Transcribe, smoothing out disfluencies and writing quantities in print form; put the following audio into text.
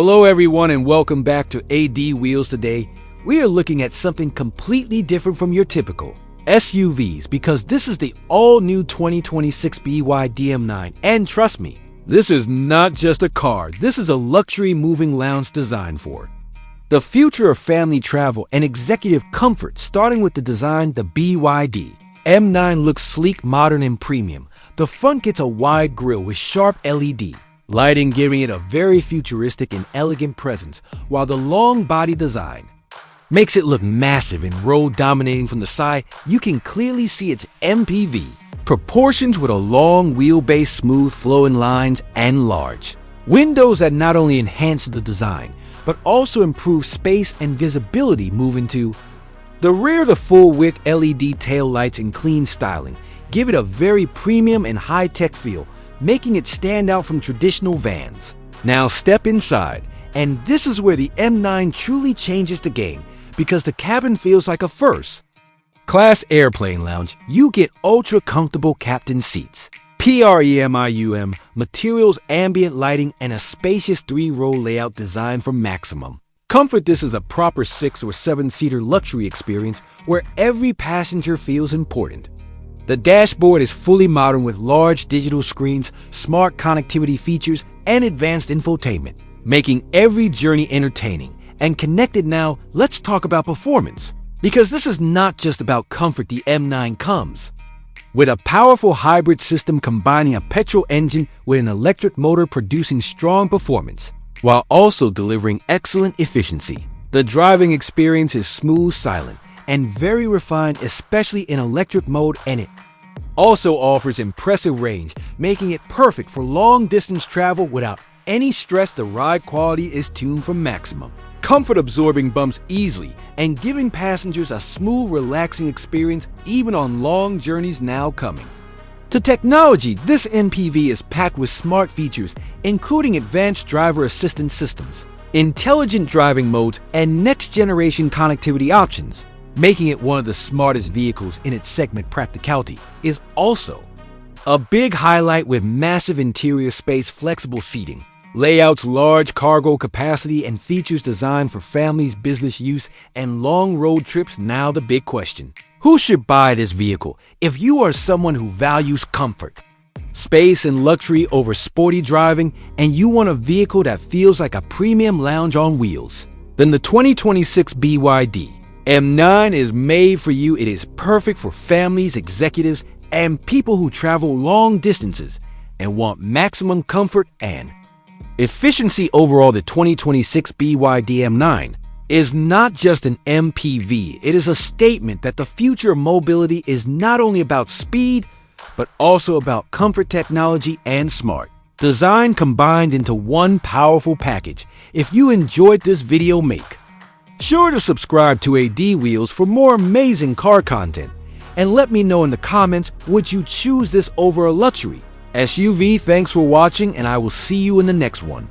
Hello everyone and welcome back to AD Wheels. Today, we are looking at something completely different from your typical SUVs because this is the all-new 2026 BYD M9. And trust me, this is not just a car, this is a luxury moving lounge designed for the future of family travel and executive comfort. Starting with the design, the BYD M9 looks sleek, modern, and premium. The front gets a wide grille with sharp LED lighting, giving it a very futuristic and elegant presence, while the long body design makes it look massive and road-dominating. From the side, you can clearly see its MPV proportions with a long wheelbase, smooth flowing lines, and large windows that not only enhance the design, but also improve space and visibility. Moving to the rear, the full-width LED tail lights and clean styling give it a very premium and high-tech feel, making it stand out from traditional vans. Now step inside, and this is where the M9 truly changes the game, because the cabin feels like a first-class airplane lounge. You get ultra-comfortable captain seats, premium materials, ambient lighting, and a spacious 3-row layout designed for maximum comfort. This is a proper 6 or 7-seater luxury experience where every passenger feels important. The dashboard is fully modern with large digital screens, smart connectivity features, and advanced infotainment, making every journey entertaining and connected. Now, let's talk about performance, because this is not just about comfort. The M9 comes with a powerful hybrid system combining a petrol engine with an electric motor, producing strong performance while also delivering excellent efficiency. The driving experience is smooth, silent, and very refined, especially in electric mode, and it also offers impressive range, making it perfect for long-distance travel without any stress. The ride quality is tuned for maximum comfort, absorbing bumps easily and giving passengers a smooth, relaxing experience even on long journeys. Now coming to technology, this MPV is packed with smart features, including advanced driver assistance systems, intelligent driving modes, and next-generation connectivity options, making it one of the smartest vehicles in its segment. Practicality is also a big highlight, with massive interior space, flexible seating layouts, large cargo capacity, and features designed for families, business use, and long road trips. Now the big question: who should buy this vehicle? If you are someone who values comfort, space, and luxury over sporty driving, and you want a vehicle that feels like a premium lounge on wheels, then the 2026 BYD M9 is made for you. It is perfect for families, executives, and people who travel long distances and want maximum comfort and efficiency. Overall, the 2026 BYD M9 is not just an MPV. It is a statement that the future of mobility is not only about speed, but also about comfort, technology, and smart design combined into one powerful package. If you enjoyed this video, make sure to subscribe to AD Wheels for more amazing car content, and let me know in the comments, would you choose this over a luxury SUV? Thanks for watching, and I will see you in the next one.